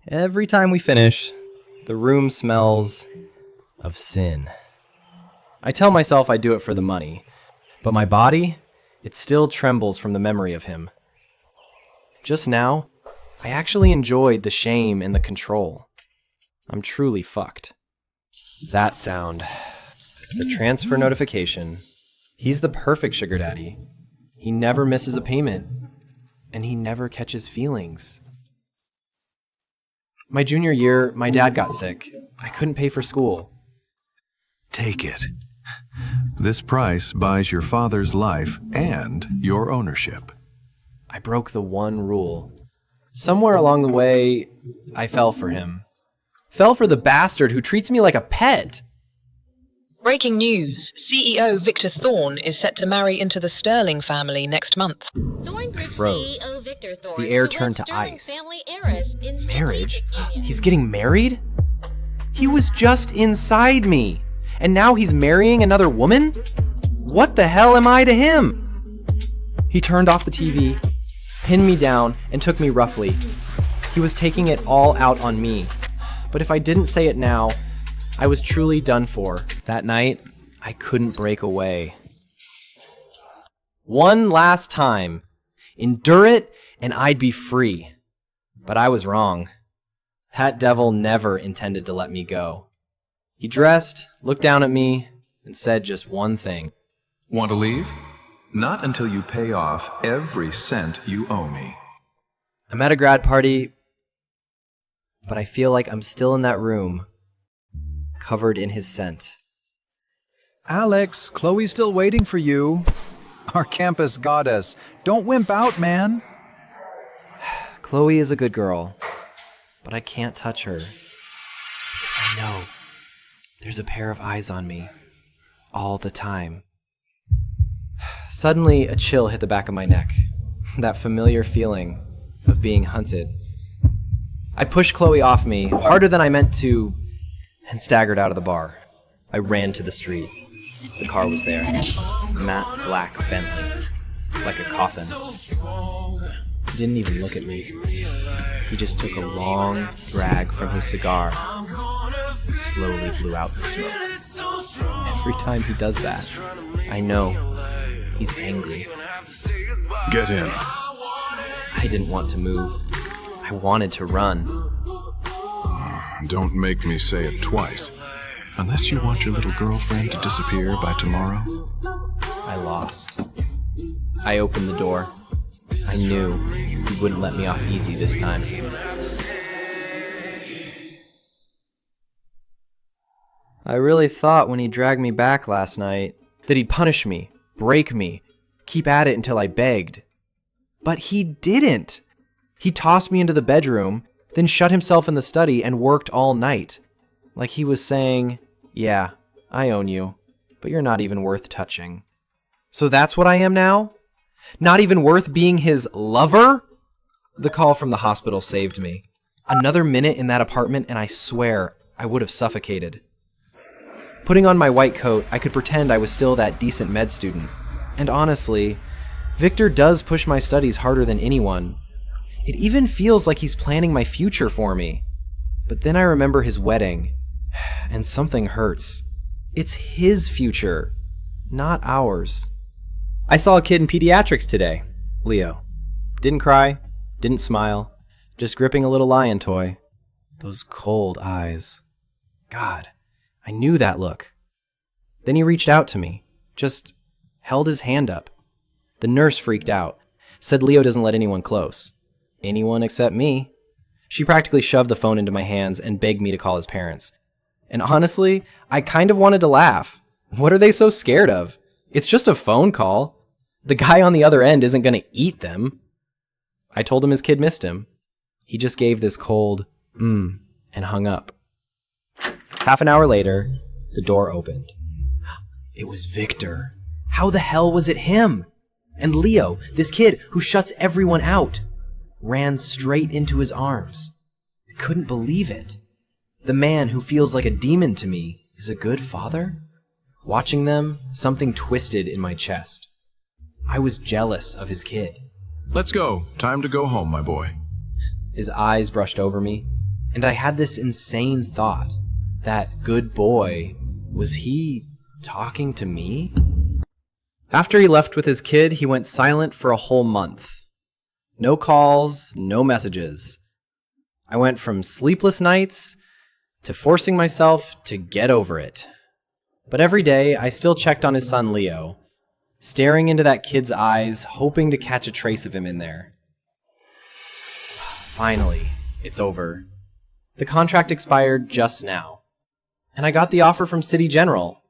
Every time we finish, the room smells of sin. I tell myself I do it for the money, but my body, it still trembles from the memory of him. Just now, I actually enjoyed the shame and the control. I'm truly fucked. That sound. The transfer notification. He's the perfect sugar daddy. He never misses a payment, and he never catches feelings. My junior year, my dad got sick. I couldn't pay for school. Take it. This price buys your father's life and your ownership. I broke the one rule. Somewhere along the way, I fell for him. Fell for the bastard who treats me like a pet. Breaking news. CEO Victor Thorne is set to marry into the Sterling family next month. I froze. The air turned to ice. Marriage? He's getting married? He was just inside me. And now he's marrying another woman? What the hell am I to him? He turned off the TV, pinned me down, and took me roughly. He was taking it all out on me. But if I didn't say it now, I was truly done for. That night, I couldn't break away. One last time. Endure it, and I'd be free. But I was wrong. That devil never intended to let me go. He dressed, looked down at me, and said just one thing. Want to leave? Not until you pay off every cent you owe me. I'm at a grad party, but I feel like I'm still in that room, covered in his scent. Alex, Chloe's still waiting for you. Our campus goddess. Don't wimp out, man. Chloe is a good girl, but I can't touch her. Because I know there's a pair of eyes on me all the time. Suddenly, a chill hit the back of my neck. That familiar feeling of being hunted. I pushed Chloe off me, harder than I meant to, and staggered out of the bar. I ran to the street. The car was there. Matte black Bentley. Like a coffin. He didn't even look at me. He just took a long drag from his cigar and slowly blew out the smoke. Every time he does that, I know he's angry. Get in. I didn't want to move. I wanted to run. Don't make me say it twice. Unless you want your little girlfriend to disappear by tomorrow. I lost. I opened the door. I knew he wouldn't let me off easy this time. I really thought when he dragged me back last night that he'd punish me, break me, keep at it until I begged. But he didn't. He tossed me into the bedroom, then shut himself in the study and worked all night. Like he was saying, yeah, I own you, but you're not even worth touching. So that's what I am now? Not even worth being his lover? The call from the hospital saved me. Another minute in that apartment and I swear I would have suffocated. Putting on my white coat, I could pretend I was still that decent med student. And honestly, Victor does push my studies harder than anyone. It even feels like he's planning my future for me. But then I remember his wedding, and something hurts. It's his future, not ours. I saw a kid in pediatrics today, Leo. Didn't cry, didn't smile, just gripping a little lion toy. Those cold eyes. God, I knew that look. Then he reached out to me, just held his hand up. The nurse freaked out, said Leo doesn't let anyone close. Anyone except me. She practically shoved the phone into my hands and begged me to call his parents. And honestly, I kind of wanted to laugh. What are they so scared of? It's just a phone call. The guy on the other end isn't going to eat them. I told him his kid missed him. He just gave this cold, and hung up. Half an hour later, the door opened. It was Victor. How the hell was it him? And Leo, this kid who shuts everyone out, ran straight into his arms. I couldn't believe it. The man who feels like a demon to me is a good father? Watching them, something twisted in my chest. I was jealous of his kid. Let's go. Time to go home, my boy. His eyes brushed over me. And I had this insane thought. That good boy, was he talking to me? After he left with his kid, he went silent for a whole month. No calls, no messages. I went from sleepless nights to forcing myself to get over it. But every day, I still checked on his son Leo, staring into that kid's eyes, hoping to catch a trace of him in there. Finally, it's over. The contract expired just now, and I got the offer from City General,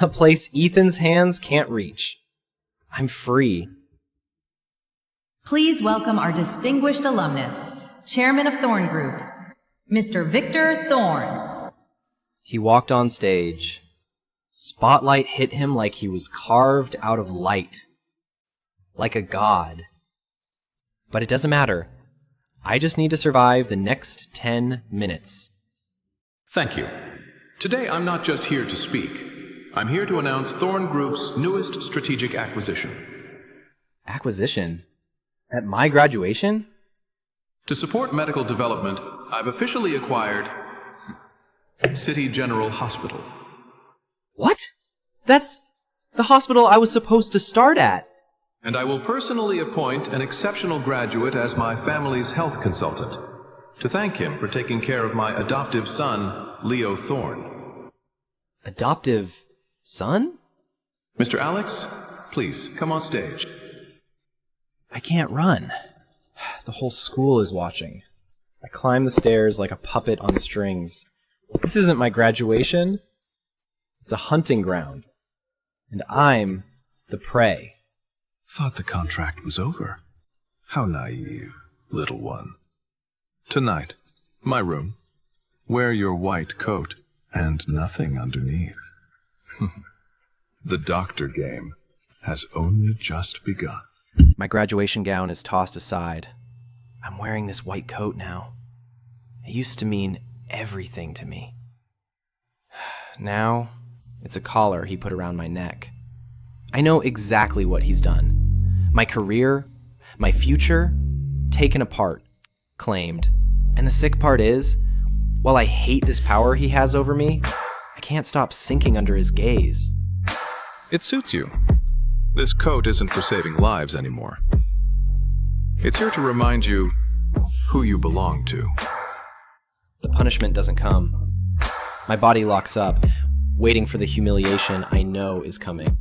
a place Ethan's hands can't reach. I'm free. Please welcome our distinguished alumnus, Chairman of Thorn Group, Mr. Victor Thorn. He walked on stage. Spotlight hit him like he was carved out of light, like a god. But it doesn't matter. I just need to survive the next 10 minutes. Thank you. Today I'm not just here to speak. I'm here to announce Thorn Group's newest strategic acquisition. Acquisition? At my graduation? To support medical development, I've officially acquired City General Hospital. What? That's the hospital I was supposed to start at. And I will personally appoint an exceptional graduate as my family's health consultant to thank him for taking care of my adoptive son, Leo Thorn. Adoptive son? Mr. Alex, please come on stage. I can't run. The whole school is watching. I climb the stairs like a puppet on strings. This isn't my graduation. It's a hunting ground. And I'm the prey. Thought the contract was over. How naive, little one. Tonight, my room. Wear your white coat and nothing underneath. The doctor game has only just begun. My graduation gown is tossed aside. I'm wearing this white coat now. It used to mean everything to me. Now, it's a collar he put around my neck. I know exactly what he's done. My career, my future, taken apart, claimed. And the sick part is, while I hate this power he has over me, I can't stop sinking under his gaze. It suits you. This coat isn't for saving lives anymore. It's here to remind you who you belong to. The punishment doesn't come. My body locks up, waiting for the humiliation I know is coming.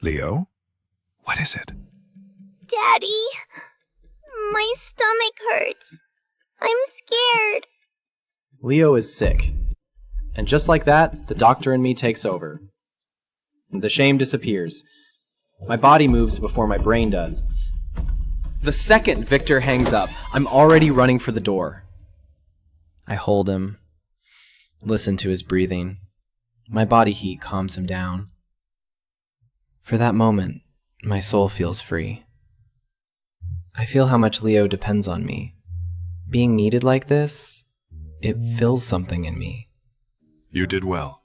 Leo, what is it? Daddy, my stomach hurts. I'm scared. Leo is sick. And just like that, the doctor in me takes over. The shame disappears. My body moves before my brain does. The second Victor hangs up, I'm already running for the door. I hold him, listen to his breathing. My body heat calms him down. For that moment, my soul feels free. I feel how much Leo depends on me. Being needed like this, it fills something in me. You did well.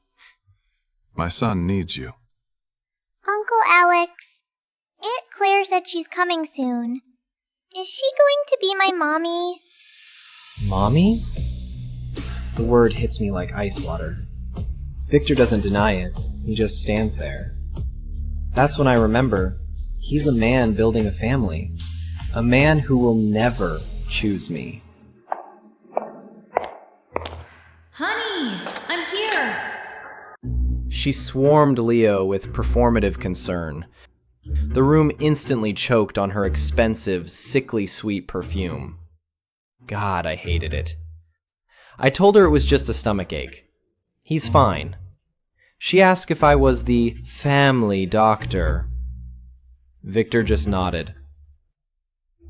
My son needs you. Uncle Alex, Aunt Claire said she's coming soon. Is she going to be my mommy? Mommy? The word hits me like ice water. Victor doesn't deny it. He just stands there. That's when I remember he's a man building a family. A man who will never choose me. Honey, I'm here. She swarmed Leo with performative concern. The room instantly choked on her expensive, sickly sweet perfume. God, I hated it. I told her it was just a stomachache. He's fine. She asked if I was the family doctor. Victor just nodded.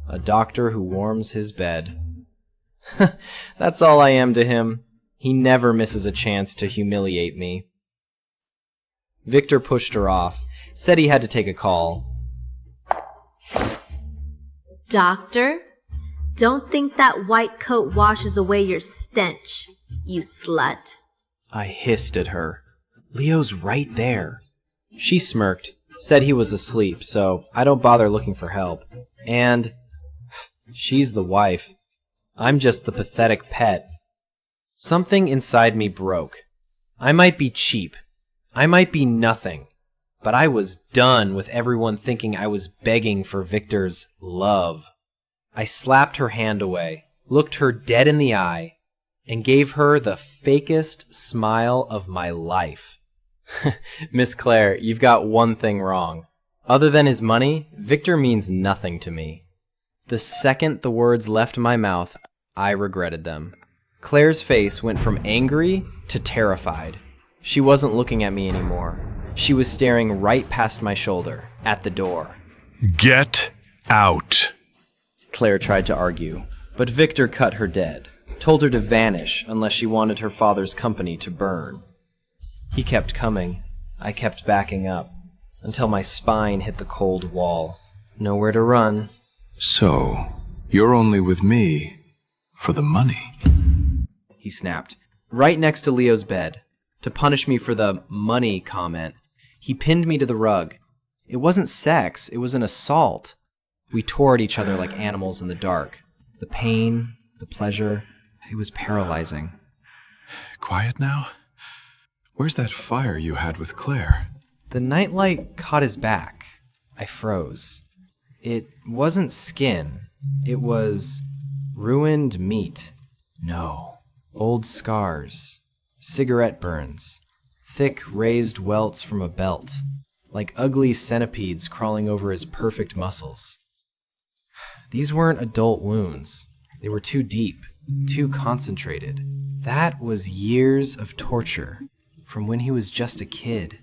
A doctor who warms his bed. That's all I am to him. He never misses a chance to humiliate me. Victor pushed her off, said he had to take a call. Doctor, don't think that white coat washes away your stench, you slut. I hissed at her. Leo's right there. She smirked, Said he was asleep, so I don't bother looking for help. And she's the wife. I'm just the pathetic pet. Something inside me broke. I might be cheap. I might be nothing. But I was done with everyone thinking I was begging for Victor's love. I slapped her hand away, looked her dead in the eye, and gave her the fakest smile of my life. Miss Claire, you've got one thing wrong. Other than his money, Victor means nothing to me. The second the words left my mouth, I regretted them. Claire's face went from angry to terrified. She wasn't looking at me anymore. She was staring right past my shoulder, at the door. Get out. Claire tried to argue, but Victor cut her dead, told her to vanish unless she wanted her father's company to burn. He kept coming. I kept backing up, until my spine hit the cold wall. Nowhere to run. So, you're only with me for the money. He snapped, right next to Leo's bed. To punish me for the money comment, he pinned me to the rug. It wasn't sex, it was an assault. We tore at each other like animals in the dark. The pain, the pleasure, it was paralyzing. Quiet now? Where's that fire you had with Claire? The nightlight caught his back. I froze. It wasn't skin. It was ruined meat. No. Old scars. Cigarette burns. Thick raised welts from a belt. Like ugly centipedes crawling over his perfect muscles. These weren't adult wounds. They were too deep, too concentrated. That was years of torture, from when he was just a kid.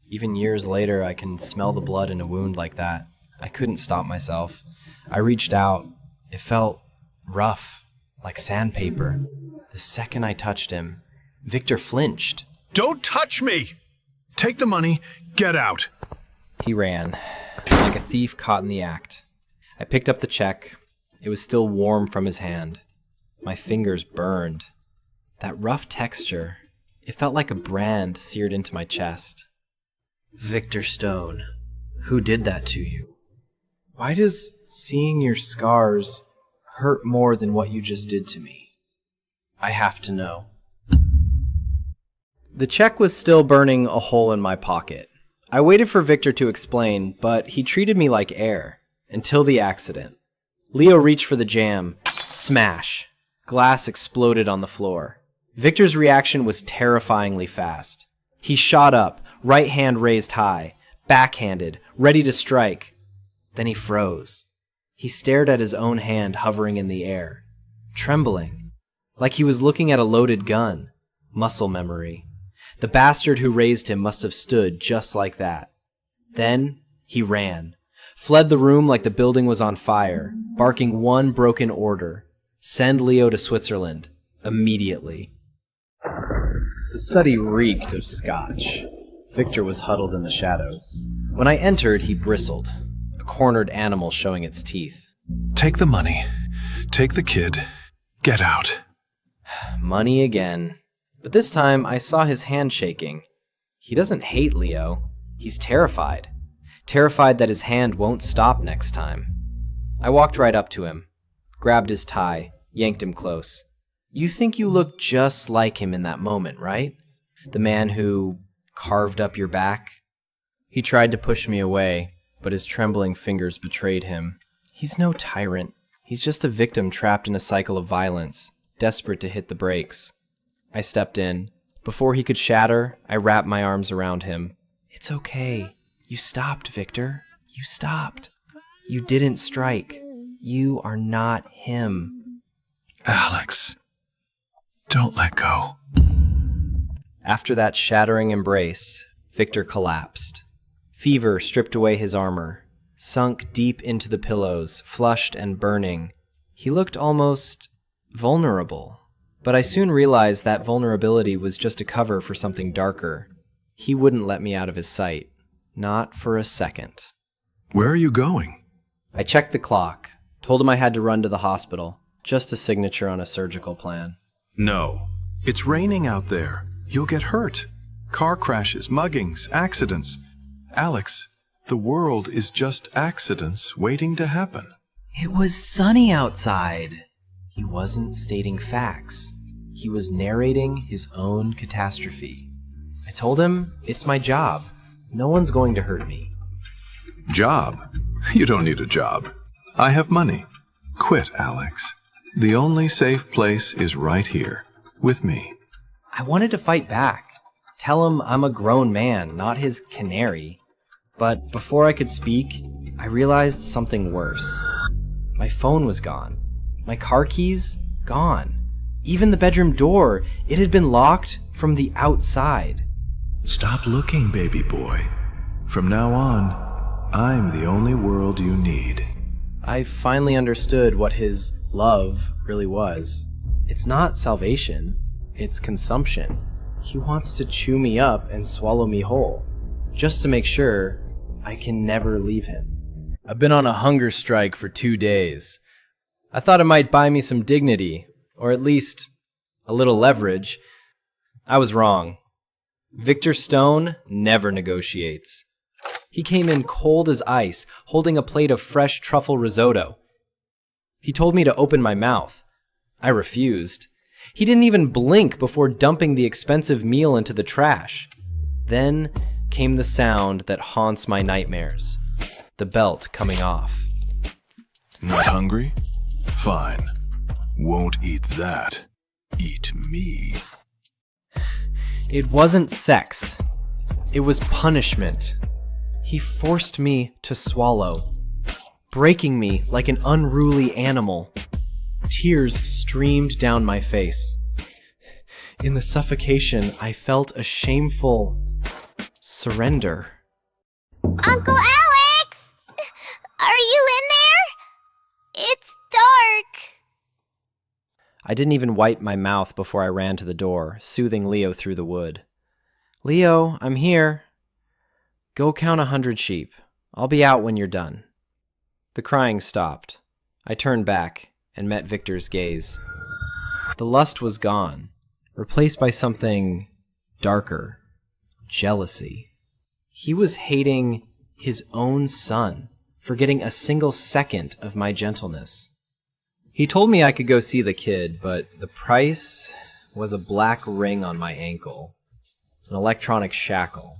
Even years later, I can smell the blood in a wound like that. I couldn't stop myself. I reached out. It felt rough, like sandpaper. The second I touched him, Victor flinched. Don't touch me! Take the money, get out! He ran, like a thief caught in the act. I picked up the check. It was still warm from his hand. My fingers burned. That rough texture, it felt like a brand seared into my chest. Victor Stone, who did that to you? Why does seeing your scars hurt more than what you just did to me? I have to know. The check was still burning a hole in my pocket. I waited for Victor to explain, but he treated me like air. Until the accident. Leo reached for the jam. Smash. Glass exploded on the floor. Victor's reaction was terrifyingly fast. He shot up, right hand raised high, backhanded, ready to strike. Then he froze. He stared at his own hand hovering in the air, trembling, like he was looking at a loaded gun. Muscle memory. The bastard who raised him must have stood just like that. Then he ran. Fled the room like the building was on fire, barking one broken order. Send Leo to Switzerland. Immediately. The study reeked of scotch. Victor was huddled in the shadows. When I entered, he bristled, a cornered animal showing its teeth. Take the money. Take the kid. Get out. Money again. But this time, I saw his hand shaking. He doesn't hate Leo. He's terrified. Terrified that his hand won't stop next time. I walked right up to him, grabbed his tie, yanked him close. You think you look just like him in that moment, right? The man who carved up your back? He tried to push me away, but his trembling fingers betrayed him. He's no tyrant. He's just a victim trapped in a cycle of violence, desperate to hit the brakes. I stepped in. Before he could shatter, I wrapped my arms around him. It's okay. You stopped, Victor. You stopped. You didn't strike. You are not him. Alex, don't let go. After that shattering embrace, Victor collapsed. Fever stripped away his armor, sunk deep into the pillows, flushed and burning. He looked almost vulnerable. But I soon realized that vulnerability was just a cover for something darker. He wouldn't let me out of his sight. Not for a second. Where are you going? I checked the clock, told him I had to run to the hospital. Just a signature on a surgical plan. No. It's raining out there. You'll get hurt. Car crashes, muggings, accidents. Alex, The world is just accidents waiting to happen. It was sunny outside. He wasn't stating facts. He was narrating his own catastrophe. I told him, it's my job. No one's going to hurt me. Job? You don't need a job. I have money. Quit, Alex. The only safe place is right here, with me. I wanted to fight back. Tell him I'm a grown man, not his canary. But before I could speak, I realized something worse. My phone was gone. My car keys, gone. Even the bedroom door, it had been locked from the outside. Stop looking, baby boy. From now on, I'm the only world you need. I finally understood what his love really was. It's not salvation, it's consumption. He wants to chew me up and swallow me whole, just to make sure I can never leave him. I've been on a hunger strike for 2 days. I thought it might buy me some dignity, or at least a little leverage. I was wrong. Victor Stone never negotiates. He came in cold as ice, holding a plate of fresh truffle risotto. He told me to open my mouth. I refused. He didn't even blink before dumping the expensive meal into the trash. Then came the sound that haunts my nightmares. The belt coming off. Not hungry? Fine. Won't eat that. Eat me. It wasn't sex. It was punishment. He forced me to swallow, breaking me like an unruly animal. Tears streamed down my face. In the suffocation, I felt a shameful surrender. Uncle Alex! Are you in there? It's dark. I didn't even wipe my mouth before I ran to the door, soothing Leo through the wood. Leo, I'm here. Go count 100 sheep. I'll be out when you're done. The crying stopped. I turned back and met Victor's gaze. The lust was gone, replaced by something darker, jealousy. He was hating his own son for getting a single second of my gentleness. He told me I could go see the kid, but the price was a black ring on my ankle, an electronic shackle.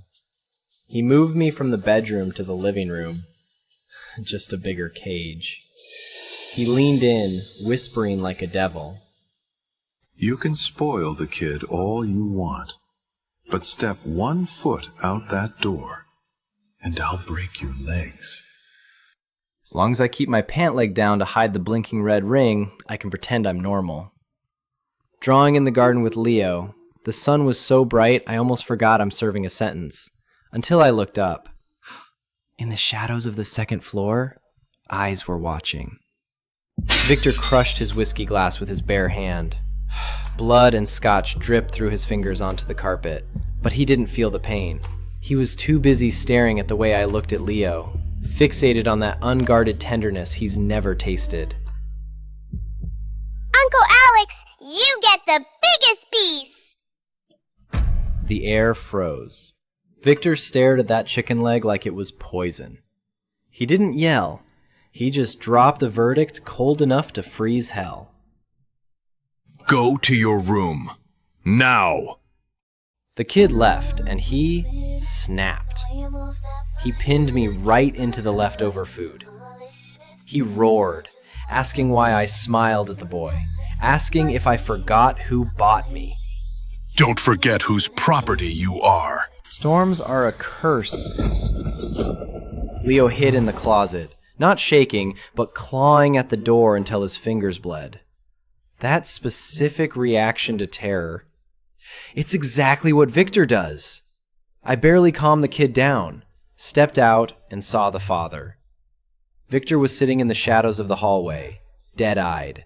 He moved me from the bedroom to the living room, just a bigger cage. He leaned in, whispering like a devil. You can spoil the kid all you want, but step 1 foot out that door, and I'll break your legs. As long as I keep my pant leg down to hide the blinking red ring, I can pretend I'm normal. Drawing in the garden with Leo, the sun was so bright I almost forgot I'm serving a sentence, until I looked up. In the shadows of the second floor, eyes were watching. Victor crushed his whiskey glass with his bare hand. Blood and scotch dripped through his fingers onto the carpet, but he didn't feel the pain. He was too busy staring at the way I looked at Leo, fixated on that unguarded tenderness he's never tasted. Uncle Alex, you get the biggest piece! The air froze. Victor stared at that chicken leg like it was poison. He didn't yell. He just dropped the verdict cold enough to freeze hell. Go to your room. Now! The kid left, and he snapped. He pinned me right into the leftover food. He roared, asking why I smiled at the boy, asking if I forgot who bought me. Don't forget whose property you are. Storms are a curse. Leo hid in the closet, not shaking, but clawing at the door until his fingers bled. That specific reaction to terror. It's exactly what Victor does. I barely calmed the kid down, stepped out, and saw the father. Victor was sitting in the shadows of the hallway, dead-eyed,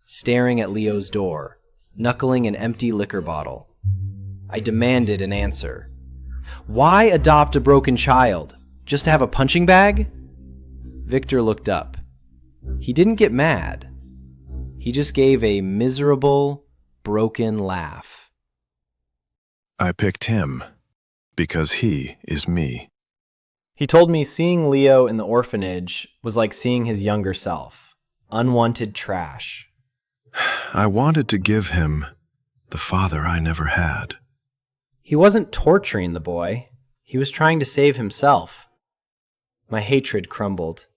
staring at Leo's door, knuckling an empty liquor bottle. I demanded an answer. Why adopt a broken child? Just have a punching bag? Victor looked up. He didn't get mad. He just gave a miserable, broken laugh. I picked him because he is me. He told me seeing Leo in the orphanage was like seeing his younger self. Unwanted trash. I wanted to give him the father I never had. He wasn't torturing the boy. He was trying to save himself. My hatred crumbled.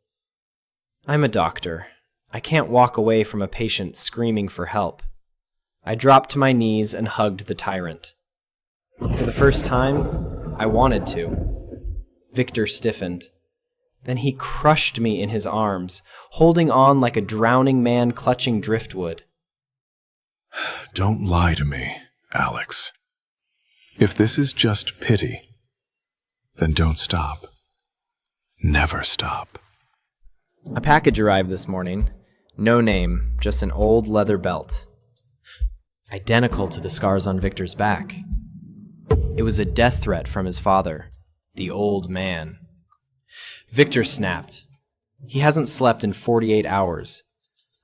I'm a doctor. I can't walk away from a patient screaming for help. I dropped to my knees and hugged the tyrant. For the first time, I wanted to. Victor stiffened. Then he crushed me in his arms, holding on like a drowning man clutching driftwood. Don't lie to me, Alex. If this is just pity, then don't stop. Never stop. A package arrived this morning. No name, just an old leather belt. Identical to the scars on Victor's back. It was a death threat from his father, the old man. Victor snapped. He hasn't slept in 48 hours,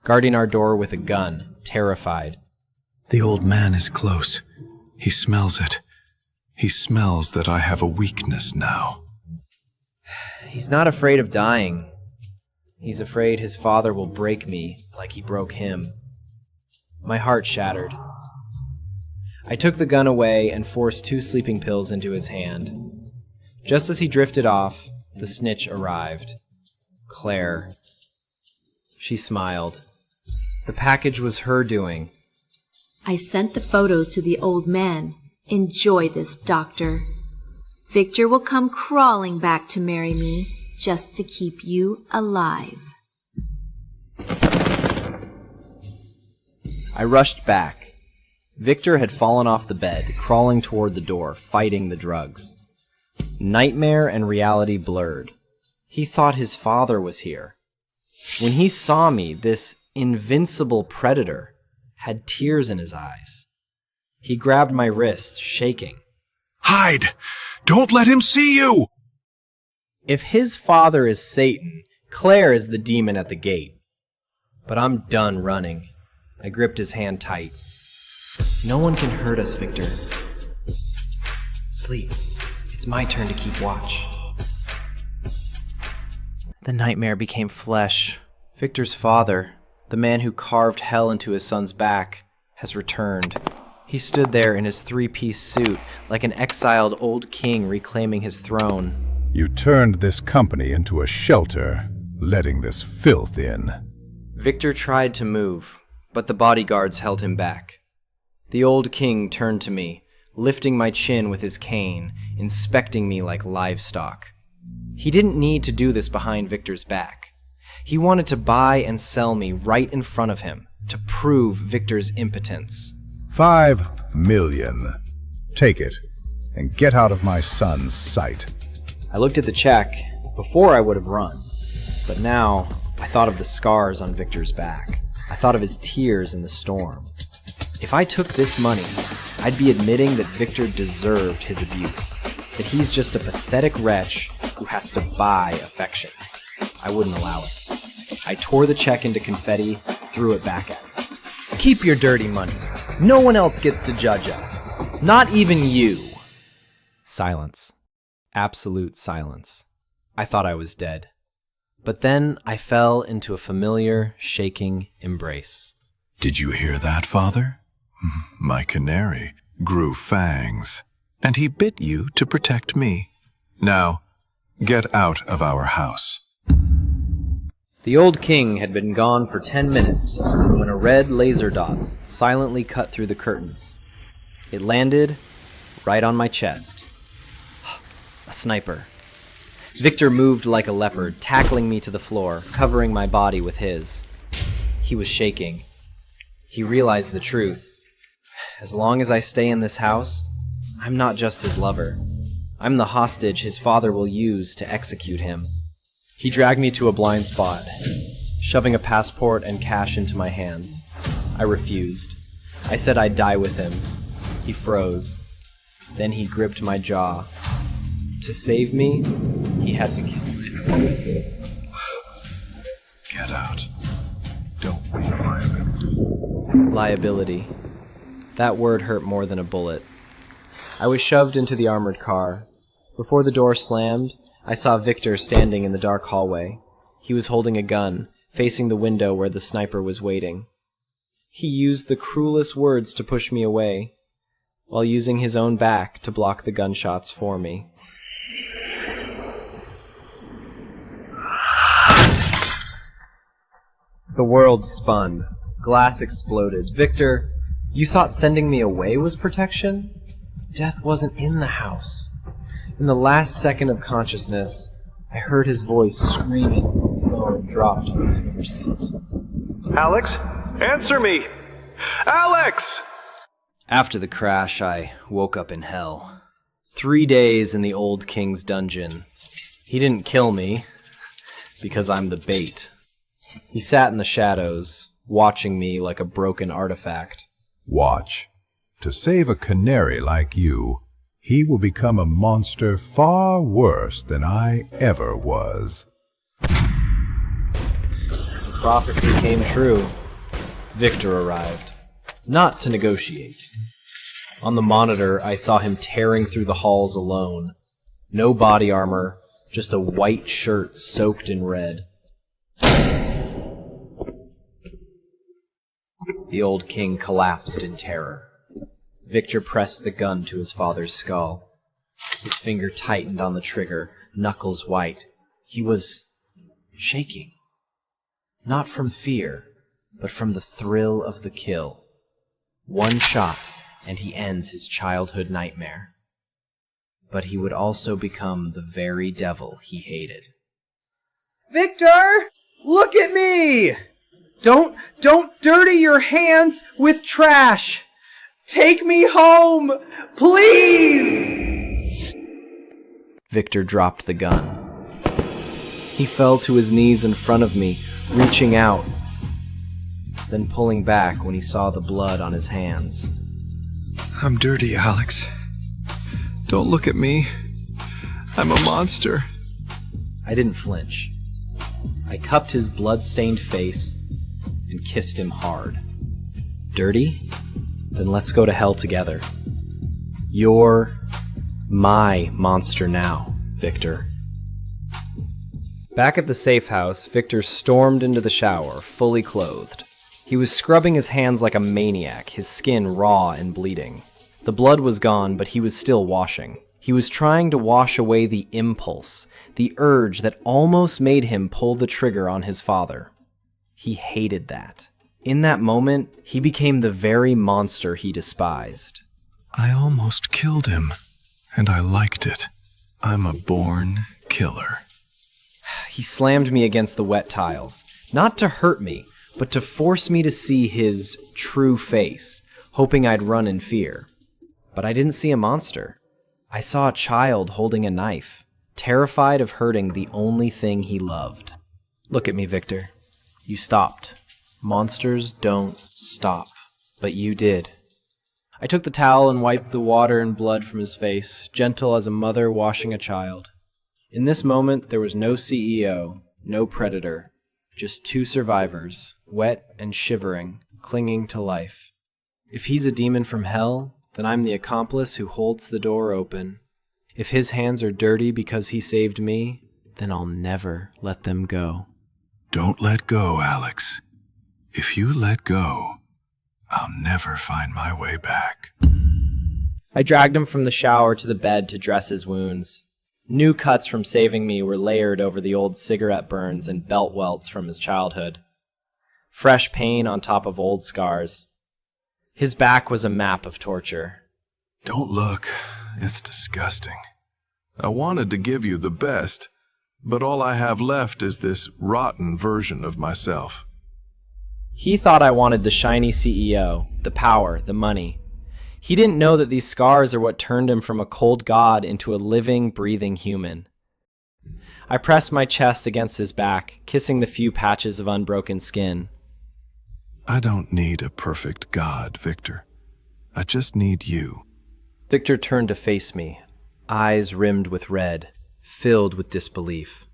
guarding our door with a gun, terrified. The old man is close. He smells it. He smells that I have a weakness now. He's not afraid of dying. He's afraid his father will break me like he broke him. My heart shattered. I took the gun away and forced 2 sleeping pills into his hand. Just as he drifted off, the snitch arrived. Claire. She smiled. The package was her doing. I sent the photos to the old man. Enjoy this, doctor. Victor will come crawling back to marry me just to keep you alive. I rushed back. Victor had fallen off the bed, crawling toward the door, fighting the drugs. Nightmare and reality blurred. He thought his father was here. When he saw me, this invincible predator had tears in his eyes. He grabbed my wrist, shaking. Hide! Don't let him see you! If his father is Satan, Claire is the demon at the gate. But I'm done running. I gripped his hand tight. No one can hurt us, Victor. Sleep. It's my turn to keep watch. The nightmare became flesh. Victor's father, the man who carved hell into his son's back, has returned. He stood there in his 3-piece suit, like an exiled old king reclaiming his throne. You turned this company into a shelter, letting this filth in. Victor tried to move, but the bodyguards held him back. The old king turned to me, lifting my chin with his cane, inspecting me like livestock. He didn't need to do this behind Victor's back. He wanted to buy and sell me right in front of him, to prove Victor's impotence. 5 million. Take it, and get out of my son's sight. I looked at the check. Before I would have run. But now, I thought of the scars on Victor's back. I thought of his tears in the storm. If I took this money, I'd be admitting that Victor deserved his abuse. That he's just a pathetic wretch who has to buy affection. I wouldn't allow it. I tore the check into confetti, threw it back at him. Keep your dirty money. No one else gets to judge us. Not even you. Silence. Absolute silence. I thought I was dead. But then I fell into a familiar, shaking embrace. Did you hear that, Father? My canary grew fangs, and he bit you to protect me. Now, get out of our house. The old king had been gone for 10 minutes when a red laser dot silently cut through the curtains. It landed right on my chest. A sniper. Victor moved like a leopard, tackling me to the floor, covering my body with his. He was shaking. He realized the truth. As long as I stay in this house, I'm not just his lover. I'm the hostage his father will use to execute him. He dragged me to a blind spot, shoving a passport and cash into my hands. I refused. I said I'd die with him. He froze. Then he gripped my jaw. To save me, he had to kill me. Get out. Don't be a liability. Liability. That word hurt more than a bullet. I was shoved into the armored car. Before the door slammed, I saw Victor standing in the dark hallway. He was holding a gun, facing the window where the sniper was waiting. He used the cruelest words to push me away, while using his own back to block the gunshots for me. The world spun. Glass exploded. Victor, you thought sending me away was protection? Death wasn't in the house. In the last second of consciousness, I heard his voice screaming when the phone dropped on the floor seat. Alex? Answer me! Alex! After the crash, I woke up in hell. 3 days in the old king's dungeon. He didn't kill me, because I'm the bait. He sat in the shadows, watching me like a broken artifact. Watch. To save a canary like you, he will become a monster far worse than I ever was. Prophecy came true. Victor arrived. Not to negotiate. On the monitor, I saw him tearing through the halls alone. No body armor, just a white shirt soaked in red. The old king collapsed in terror. Victor pressed the gun to his father's skull. His finger tightened on the trigger, knuckles white. He was shaking. Not from fear, but from the thrill of the kill. One shot, and he ends his childhood nightmare. But he would also become the very devil he hated. Victor! Look at me! Don't dirty your hands with trash! Take me home, please! Victor dropped the gun. He fell to his knees in front of me, reaching out, then pulling back when he saw the blood on his hands. I'm dirty, Alex. Don't look at me. I'm a monster. I didn't flinch. I cupped his blood-stained face and kissed him hard. Dirty? Then let's go to hell together. You're my monster now, Victor. Back at the safe house, Victor stormed into the shower, fully clothed. He was scrubbing his hands like a maniac, his skin raw and bleeding. The blood was gone, but he was still washing. He was trying to wash away the impulse, the urge that almost made him pull the trigger on his father. He hated that. In that moment, he became the very monster he despised. I almost killed him, and I liked it. I'm a born killer. He slammed me against the wet tiles, not to hurt me, but to force me to see his true face, hoping I'd run in fear. But I didn't see a monster. I saw a child holding a knife, terrified of hurting the only thing he loved. Look at me, Victor. You stopped. Monsters don't stop, but you did. I took the towel and wiped the water and blood from his face, gentle as a mother washing a child. In this moment, there was no CEO, no predator, just two survivors, wet and shivering, clinging to life. If he's a demon from hell, then I'm the accomplice who holds the door open. If his hands are dirty because he saved me, then I'll never let them go. Don't let go, Alex. If you let go, I'll never find my way back. I dragged him from the shower to the bed to dress his wounds. New cuts from saving me were layered over the old cigarette burns and belt welts from his childhood. Fresh pain on top of old scars. His back was a map of torture. Don't look. It's disgusting. I wanted to give you the best, but all I have left is this rotten version of myself. He thought I wanted the shiny CEO, the power, the money. He didn't know that these scars are what turned him from a cold god into a living, breathing human. I pressed my chest against his back, kissing the few patches of unbroken skin. I don't need a perfect god, Victor. I just need you. Victor turned to face me, eyes rimmed with red, filled with disbelief.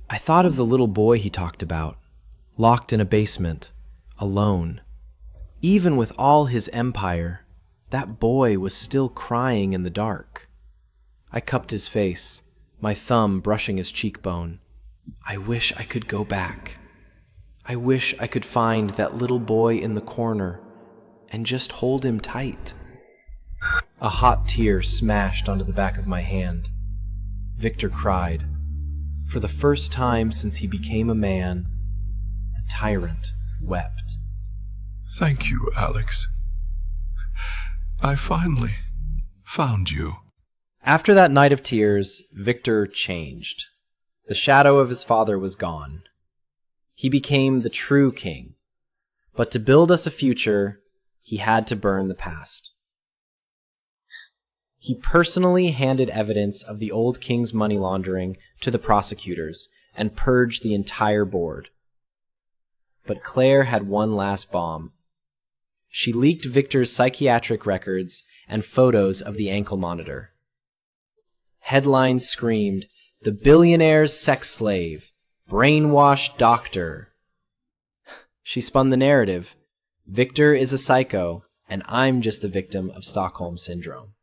I thought of the little boy he talked about, locked in a basement, alone. Even with all his empire, that boy was still crying in the dark. I cupped his face, my thumb brushing his cheekbone. I wish I could go back. I wish I could find that little boy in the corner and just hold him tight. A hot tear smashed onto the back of my hand. Victor cried. For the first time since he became a man, a tyrant wept. Thank you, Alex. I finally found you. After that night of tears, Victor changed. The shadow of his father was gone. He became the true king. But to build us a future, he had to burn the past. He personally handed evidence of the old king's money laundering to the prosecutors and purged the entire board. But Claire had one last bomb. She leaked Victor's psychiatric records and photos of the ankle monitor. Headlines screamed, "The billionaire's sex slave, brainwashed doctor." She spun the narrative. Victor is a psycho, and I'm just a victim of Stockholm Syndrome.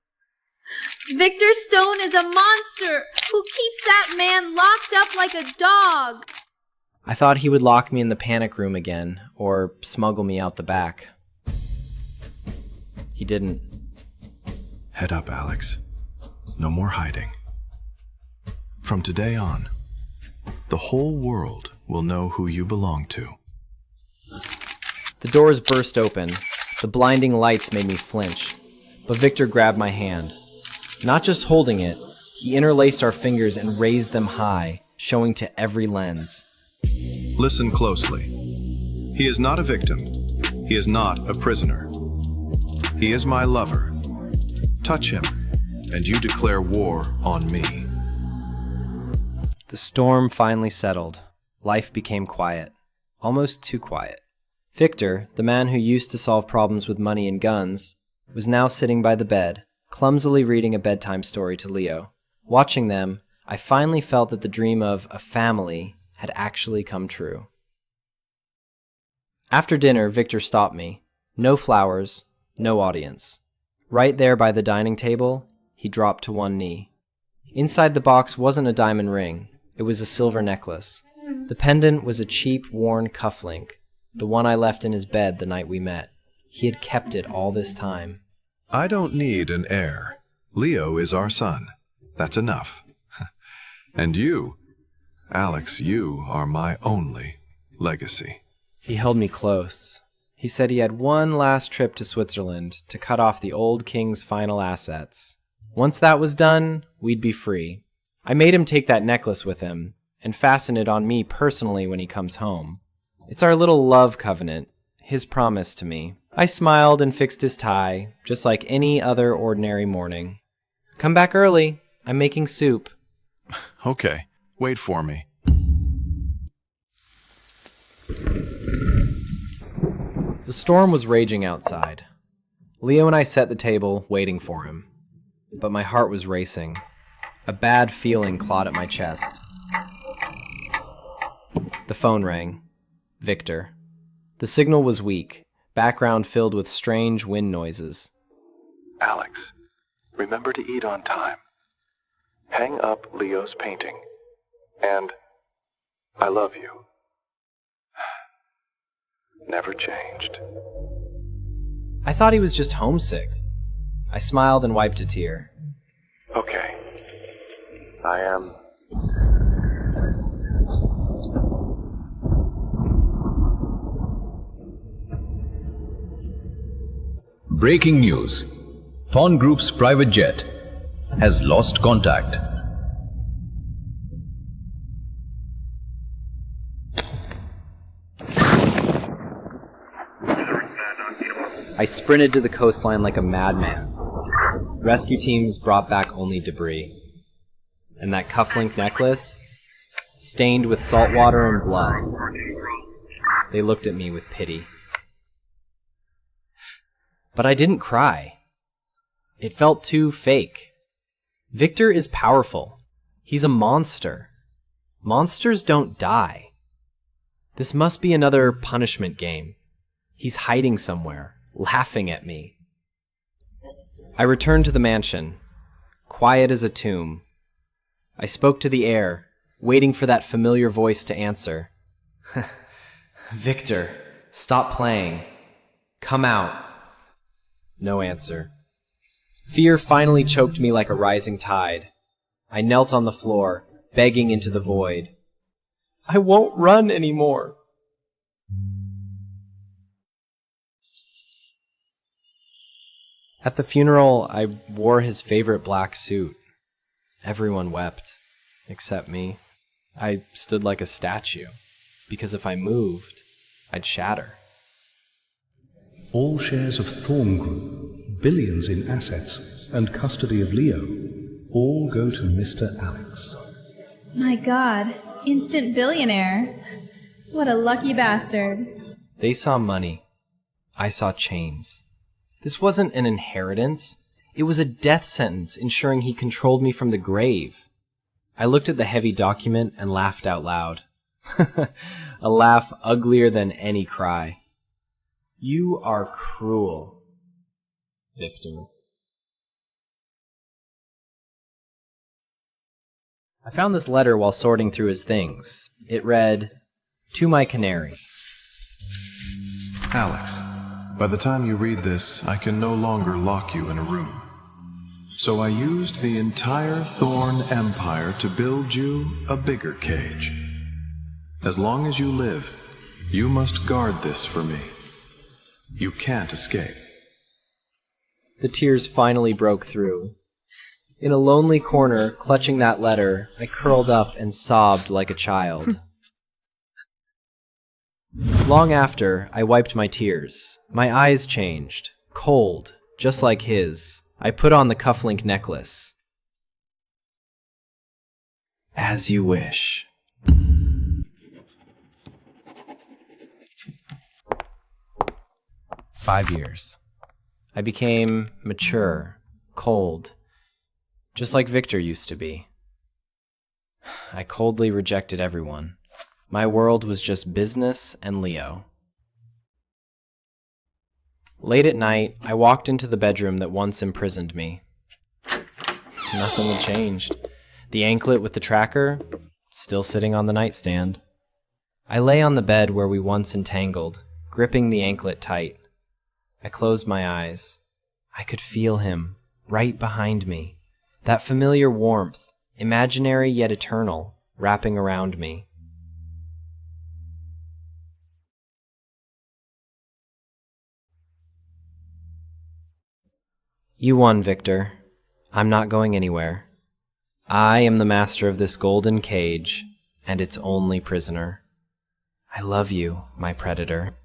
Victor Stone is a monster who keeps that man locked up like a dog. I thought he would lock me in the panic room again, or smuggle me out the back. He didn't. Head up, Alex. No more hiding. From today on, the whole world will know who you belong to. The doors burst open. The blinding lights made me flinch. But Victor grabbed my hand. Not just holding it, he interlaced our fingers and raised them high, showing to every lens. Listen closely. He is not a victim. He is not a prisoner. He is my lover. Touch him, and you declare war on me. The storm finally settled. Life became quiet. Almost too quiet. Victor, the man who used to solve problems with money and guns, was now sitting by the bed, clumsily reading a bedtime story to Leo. Watching them, I finally felt that the dream of a family had actually come true. After dinner, Victor stopped me. No flowers, no audience. Right there by the dining table, he dropped to one knee. Inside the box wasn't a diamond ring. It was a silver necklace. The pendant was a cheap, worn cufflink, the one I left in his bed the night we met. He had kept it all this time. I don't need an heir. Leo is our son. That's enough. And you, Alex, you are my only legacy. He held me close. He said he had one last trip to Switzerland to cut off the old king's final assets. Once that was done, we'd be free. I made him take that necklace with him and fasten it on me personally when he comes home. It's our little love covenant, his promise to me. I smiled and fixed his tie, just like any other ordinary morning. Come back early. I'm making soup. Okay, wait for me. The storm was raging outside. Leo and I set the table, waiting for him. But my heart was racing. A bad feeling clawed at my chest. The phone rang. Victor. The signal was weak, background filled with strange wind noises. Alex, remember to eat on time. Hang up Leo's painting. And I love you. Never changed. I thought he was just homesick. I smiled and wiped a tear. Okay. I am. Breaking news. Thorn Group's private jet has lost contact. I sprinted to the coastline like a madman. Rescue teams brought back only debris. And that cufflink necklace, stained with salt water and blood. They looked at me with pity. But I didn't cry. It felt too fake. Victor is powerful. He's a monster. Monsters don't die. This must be another punishment game. He's hiding somewhere, laughing at me. I returned to the mansion, quiet as a tomb. I spoke to the air, waiting for that familiar voice to answer. Victor, stop playing. Come out. No answer. Fear finally choked me like a rising tide. I knelt on the floor, begging into the void. I won't run anymore. At the funeral, I wore his favorite black suit. Everyone wept, except me. I stood like a statue, because if I moved, I'd shatter. All shares of Thorn Group, billions in assets, and custody of Leo, all go to Mr. Alex. My God, instant billionaire. What a lucky bastard. They saw money. I saw chains. This wasn't an inheritance. It was a death sentence ensuring he controlled me from the grave. I looked at the heavy document and laughed out loud. A laugh uglier than any cry. You are cruel, Victor. I found this letter while sorting through his things. It read, "To my canary." Alex, by the time you read this, I can no longer lock you in a room. So I used the entire Thorn Empire to build you a bigger cage. As long as you live, you must guard this for me. You can't escape. The tears finally broke through. In a lonely corner, clutching that letter, I curled up and sobbed like a child. Long after, I wiped my tears. My eyes changed, cold, just like his. I put on the cufflink necklace. As you wish. 5 years. I became mature, cold, just like Victor used to be. I coldly rejected everyone. My world was just business and Leo. Late at night, I walked into the bedroom that once imprisoned me. Nothing had changed. The anklet with the tracker, still sitting on the nightstand. I lay on the bed where we once entangled, gripping the anklet tight. I closed my eyes. I could feel him, right behind me. That familiar warmth, imaginary yet eternal, wrapping around me. You won, Victor. I'm not going anywhere. I am the master of this golden cage, and its only prisoner. I love you, my predator.